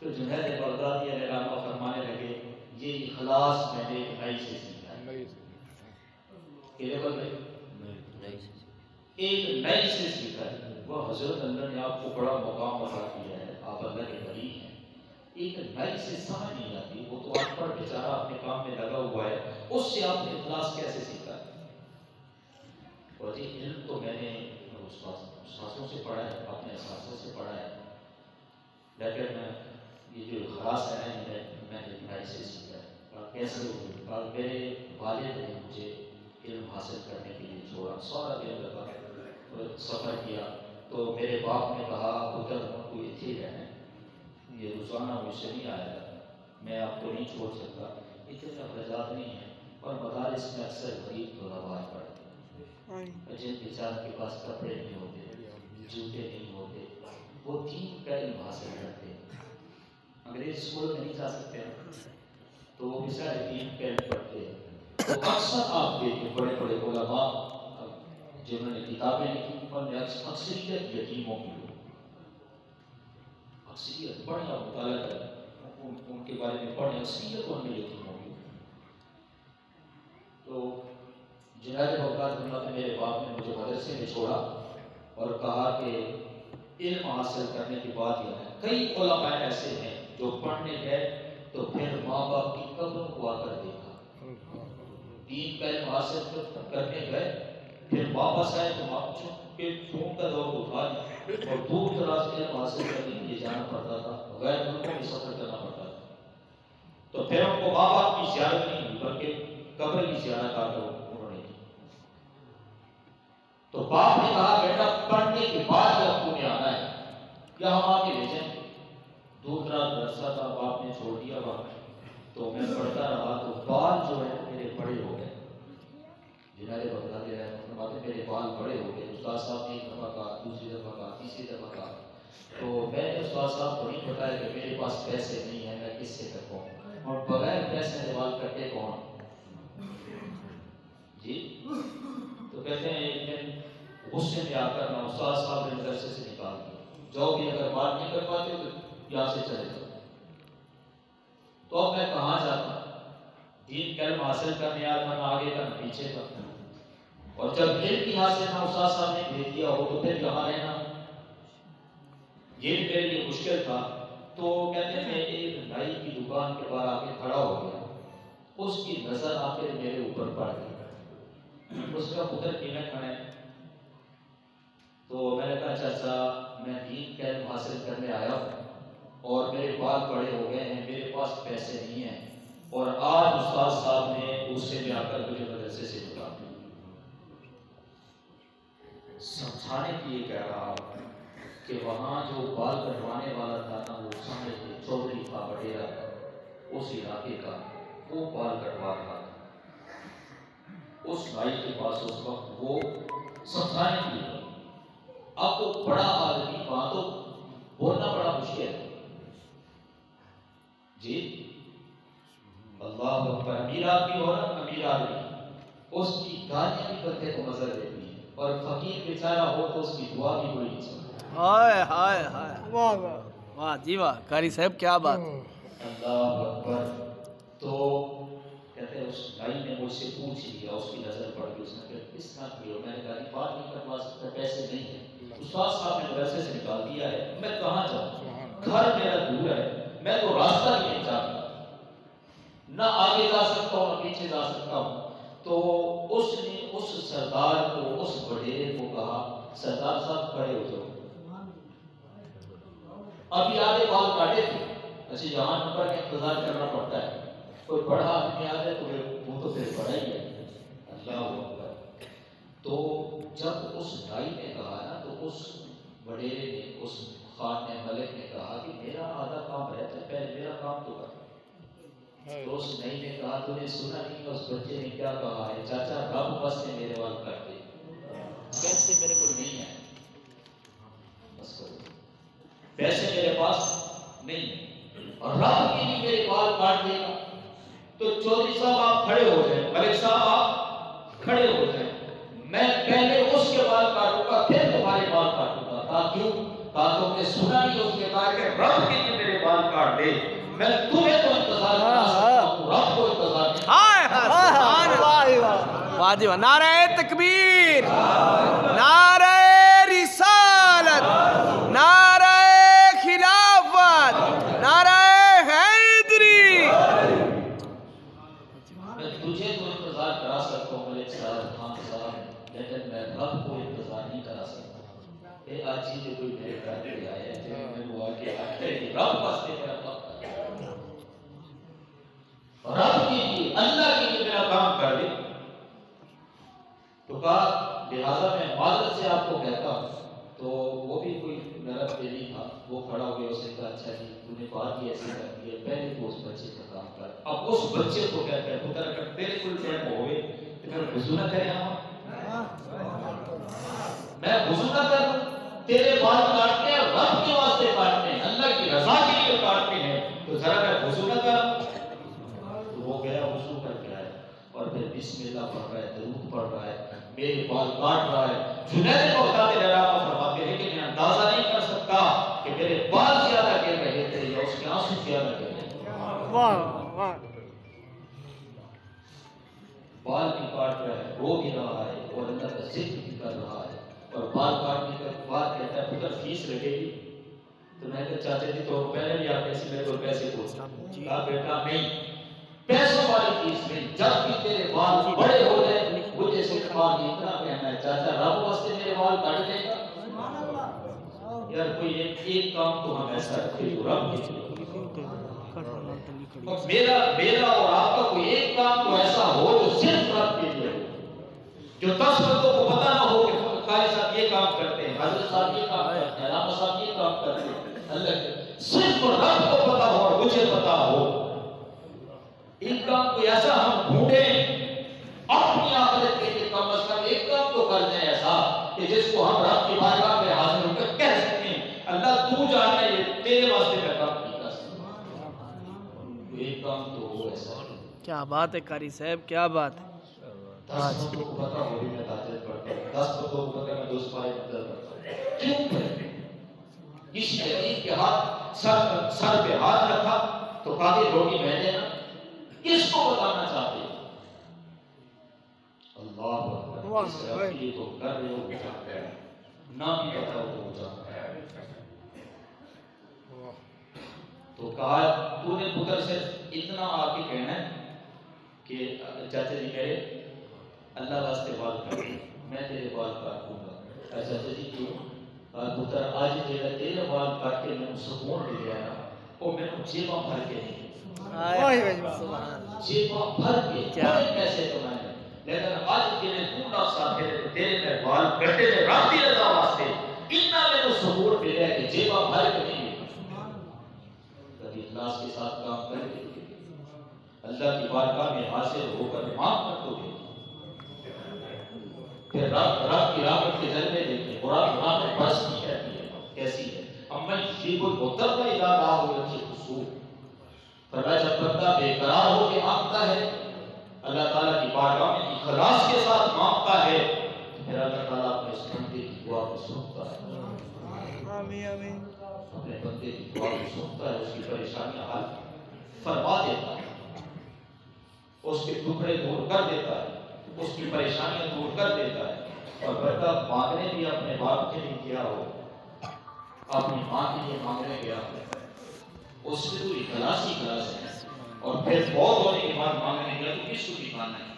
تو جنید بغدادی علیہ الرحمہ فرمانے لگے یہ اخلاص میں نے ایک نئی سے سیکھا ہے، ایک نئی سے سیکھا ہے۔ وہ حضرت اللہ نے آپ کو بڑا مقام عطا کیا ہے، آپ اللہ کے ولی ہیں، ایک نئی سے سمجھ نہیں آتی، وہ تو ان پڑھ بیچارہ اپنے کام میں لگا ہوا ہے، اس سے آپ نے اخلاص کیسے سیکھا ہے؟ اور جی علم تو میں نے استاذوں سے پڑھا ہے، اپنے اساتذہ سے پڑھا ہے، لیکن یہ جو اخلاص ہے میں نے نئی سے سیکھا ہے۔ کیسے ہوئی؟ میرے والد نے مجھے علم حاصل کرنے کے لیے چھوڑا، سارا دن لگا سفر کیا، تو میرے باپ نے کہا پتر کو اتنے ہی رہنا ہے، یہ روزانہ مجھ سے نہیں آئے گا، میں آپ کو نہیں چھوڑ سکتا، اتنے اخراجات نہیں ہیں، اور مدارس میں اکثر غریب طلباء پڑھتے ہیں جن بیچاروں کے پاس کپڑے نہیں ہوتے، جوتے نہیں ہوتے، وہ دین کا علم حاصل کرتے ہیں، انگریز اسکول میں نہیں جا سکتے تو وہ بیچارے دین کا علم پڑھتے ہیں۔ تو اکثر آپ دیکھیں بڑے بڑے علماء جنہوں نے کتابیں لکھی ان میں اکثریت یتیموں کی ہو، اکثریت پڑھنا مطالعہ کریں ان کے بارے میں پڑھیں، اکثریت ان میں یتیموں کی ہو۔ تو جنید بغدادی نے میرے باپ نے مجھے مدرسے میں چھوڑا اور کہا کہ علم حاصل کرنے کے بعد یہ ہے، کئی علماء ایسے ہیں جو پڑھنے گئے تو پھر ماں باپ کی قبروں کو آ کر دیکھا، دین کا علم حاصل کرنے گئے پھر واپس آئے تو آپ کے فون کا دور اٹھا اور دور دراز کے علم حاصل کرنے کے لیے جانا پڑتا تھا، غیر ملکوں میں سفر کرنا پڑتا تھا، تو پھر ان کو ماں باپ کی زیارت نہیں ہوئی بلکہ قبر کی زیارت آ کر انہوں نے کی۔ تو باپ نے کہا بیٹا پڑھنے کے بعد جب تمہیں آنا ہے یا ہم آ کے بھیجیں، دور دراز رستہ تھا، باپ نے چھوڑ دیا وہاں، تو میں پڑھتا رہا تو بال جو ہے میرے بڑے ہو گئے، جنید بغدادی رحمۃ اللہ علیہ میرے بال بڑے ہو گئے، استاد صاحب نے ایک دفعہ کہا، دوسری دفعہ کہا، تیسری دفعہ کہا، تو میں نے استاد صاحب کو نہیں بتایا کہ میرے پاس پیسے نہیں ہیں، میں کس سے کرواؤں، اور بغیر پیسے بال کٹے کون جی؟ تو کہتے ہیں ایک دن غصے میں آ کر میں استاد صاحب نے مدرسے سے نکال دیا، جو بھی اگر بات نہیں کر پاتے تو یہاں سے چلے جاؤ۔ تو اب میں کہاں جاتا، دین کا علم حاصل کرنے آیا تھا، نہ آگے کا نہ پیچھے کا، اور جب علم کی حاصل نہ استاد صاحب نے بھیج دیا ہو تو پھر یہاں رہنا یہ بھی میرے لیے مشکل تھا۔ تو کہتے ہیں ایک نائی کی دکان کے باہر آ کے کھڑا ہو گیا، اس کی نظر آ کے میرے اوپر پڑ گئی، اس کا پتر کینے کھڑے، تو میں نے کہا چاچا میں دین کا علم حاصل کرنے آیا ہوں اور میرے بال بڑے ہو گئے ہیں، میرے پاس پیسے نہیں ہیں، اور آج استاد صاحب نے غصے میں آ کر مجھے مدرسے سے نکال دیا۔ سمجھانے کے لیے کہہ رہا ہوں کہ وہاں جو بال کٹوانے والا تھا نا، وہ سمجھ کے چودھری تھا، وڈیرا تھا اس علاقے کا، وہ بال کٹوا رہا تھا اس بھائی کے پاس اس وقت، وہ سمجھانے کے لیے۔ اب وہ بڑا آدمی وہاں تو بولنا بڑا مشکل ہے جی، اللہ اکبر، امیر آدمی ہو نا، امیر آدمی اس کی گالیاں بھی بندے کو مزہ دیتی ہے، اور فقیر بیچارہ ہو تو اس کی دعا بھی بڑی اچھی۔ ہائے ہائے ہائے، واہ واہ جی واہ، قاری صاحب کیا بات۔ اللہ اکبر۔ تو کہتے ہیں اس بھائی نے مجھ سے پوچھ لیا، اس کی نظر پڑ گئی، اس نے کہا کس طرح کی ہو، میں نے کہا کہ بات نہیں کروا سکتا، پیسے نہیں ہیں، استاد صاحب نے مدرسے سے نکال دیا ہے، میں کہاں جاؤں، گھر میرا دور ہے، میں تو راستہ ہی نہیں جانتا، نہ آگے جا سکتا ہوں نہ پیچھے جا سکتا ہوں۔ تو اس نے اس سردار کو، اس وڈیرے کو کہا سردار صاحب کھڑے ہو جاؤ، ابھی آگے بال کاٹے تھے، اچھا یہاں نمبر کا انتظار کرنا پڑتا ہے، کوئی بڑا آدمی آ جائے تو وہ تو پھر بڑا ہی ہے، اللہ اکبر۔ تو جب اس بھائی نے کہا نا تو اس وڈیرے نے، اس خان نے، ملک نے کہا کہ میرا آدھا کام رہتا ہے، پہلے میرا کام تو کر۔ تو اس نئی نے کہا تو نے سنا نہیں اس بچے نے کیا کہا ہے، چاچا رب بس نے میرے وال کر دے، پیسے میرے کو نہیں ہیں، بس کرو، پیسے میرے پاس نہیں ہیں، اور رب کی بھی میرے بال کاٹ دے گا۔ تو چودھری صاحب آپ کھڑے ہو جائیں، ملک صاحب آپ کھڑے ہو جائیں، میں پہلے اس کے بال کاٹوں گا پھر تمہارے بال کاٹوں گا۔ کہا کیوں؟ کہا تم نے سنا نہیں اس نے کہا کہ رب کے لیے میرے بال کاٹ کاٹ دے، میں تمہیں تو انتظار کرا سکتا ہوں، رب کو انتظار نہیں۔ واہ جی واہ، نعرہ تکبیر، نعرہ رسالت، نعرہ خلافت، نعرہ حیدری۔ میں تجھے تو انتظار کرا سکتا ہوں ملک صاحب، خان صاحب، لیکن میں رب کو انتظار نہیں کرا سکتا۔ اے آج چیزیں کوئی میرے گھر پہ آئے ہیں جنہیں میں وہ آگے آکھے کہ رب واسطے میرا کام کر، رب کے لیے، اللہ کے لیے میرا کام کر دے۔ تو کہا لہٰذا میں معذرت سے آپ کو کہتا ہوں، تو وہ بھی کوئی میرا پیلی تھا، وہ کھڑا ہو گیا، اس نے کہا اچھا جی تو نے بات یہ ایسی کر دی ہے، پہلے تو اس بچے کا کام کر۔ اب اس بچے کو کہتے ہیں پتر اگر تیرے کوئی ٹائم ہوئے تو پھر وضو نہ کرے، میں وضو نہ کروں، تیرے بال کاٹنے ہیں رب کے واسطے کاٹنے ہیں، اللہ کی رضا کے لیے کاٹنے ہیں، تو ذرا میں وضو نہ کروں۔ تو وہ گیا وضو کر کے آیا اور پھر بسم اللہ پڑھ رہا ہے، درود پڑھ رہا ہے، میرے بال کاٹ رہا ہے۔ جنید بغدادی رحمہ اللہ فرماتے ہیں کہ میں اندازہ نہیں کر سکتا کہ میرے بال زیادہ گر رہے تھے یا اس کے آنسو زیادہ گر رہے تھے۔ واہ واہ، بال بھی کاٹ رہا ہے، رو بھی رہا ہے اور اللہ کا ذکر بھی کر رہا ہے، اور بال کاٹنے کے بعد کہتا ہے پتر فیس لگے گی؟ تو میں کہا چاچا جی تو پہلے بھی آپ ایسے میرے کو پیسے پوچھتا، کہا بیٹا نہیں، پیسوں والی فیس نہیں، جب بھی تیرے بال بڑے ہو جائے مجھے صرف بال اتنا کہنا ہے چاچا رب واسطے میرے بال کاٹ دے گا۔ یار کوئی ایک کام تو ہم ایسا رکھے جو رب کے لیے، میرا اور آپ کا کوئی ایک کام تو ایسا ہو جو صرف رب کے لیے ہو، جو 10 بندوں کو پتہ نہ ہو کہ قاری صاحب یہ کام کرتے ہیں، حضرت صاحب یہ کام کرتے ہیں، علامہ صاحب یہ کام کرتے ہیں، اللہ کے صرف رب کو پتہ ہو اور مجھے پتہ ہو۔ ایک کام کوئی ایسا ہم ڈھونڈیں اپنی آخرت کے لیے، کم از کم ایک کام تو کر دیں ایسا کہ جس کو ہم رب کی بارگاہ میں حاضر ہو کر کہہ سکتے ہیں اللہ تو جاننا یہ تیرے واسطے میں کام نہیں کر سکتا۔ ایک کام تو ہو ایسا۔ کیا بات ہے قاری صاحب، کیا بات ہے۔ 10 بندوں کو پتہ ہو بھی میں تاجر پڑھتا ہوں، 10 بندوں کو پتہ میں 2 سپارے مدد کرتا ہوں، کیوں کریں؟ کسی غریب کے ہاتھ سر پہ ہاتھ رکھا تو قادر روٹی میں دینا، کس کو بتانا چاہتے ہیں؟ اللہ اکبر، اس رب کے لیے تو کر رہے ہو بچا ہے، نہ بھی بتاؤ تو بچا ہے۔ تو کہا تو نے پتر صرف اتنا آ کے کہنا ہے کہ چاچا جی میرے اللہ واسطے بال کر میں تیرے بال کاٹوں گا۔ چاچا جی کیوں؟ پتر آج جیسا تیرے بال کاٹ کے میں سکون لے گیا نا، وہ میں نے جیباں بھر کے نہیں، جیباں بھر کے بڑے پیسے کمائے، لیکن آج جنہیں ڈھونڈا صاحب تیرے میں بال کٹے میں رب کی رضا واسطے اتنا میں نے سکون ملا کہ جیباں بھر کے نہیں لے۔ کبھی اخلاص کے ساتھ کام کر کے اللہ کی بارگاہ میں حاضر ہو کر معاف کر دو گے، پھر رب کی رحمت کے ذریعے دیکھیں، قرآن میں برستی کہتی ہے کیسی ہے، امن شیب المدر کا ادارہ ہو رکھی خصوص فرمایا جب بندہ بے قرار ہو کے مانگتا ہے اللہ تعالیٰ کی بارگاہ میں اخلاص کے ساتھ مانگتا ہے، پھر اللہ تعالیٰ اپنے اس بندے کی دعا کو سنتا ہے، آمین، اپنے بندے کی دعا کو سنتا ہے، اس کی پریشانیاں حل فرما دیتا ہے، اس کے ٹکڑے دور کر دیتا ہے، اس کی پریشانیاں دور کر دیتا ہے۔ اور بندہ مانگنے بھی اپنے باپ کے لیے کیا ہو، اپنی ماں کے لیے مانگنے گیا ہو، اس سے تو اخلاص ہی اخلاص ہے، اور پھر بہت ہونے کے بعد مانگنے گیا تو کس کو بھی ماننا ہے؟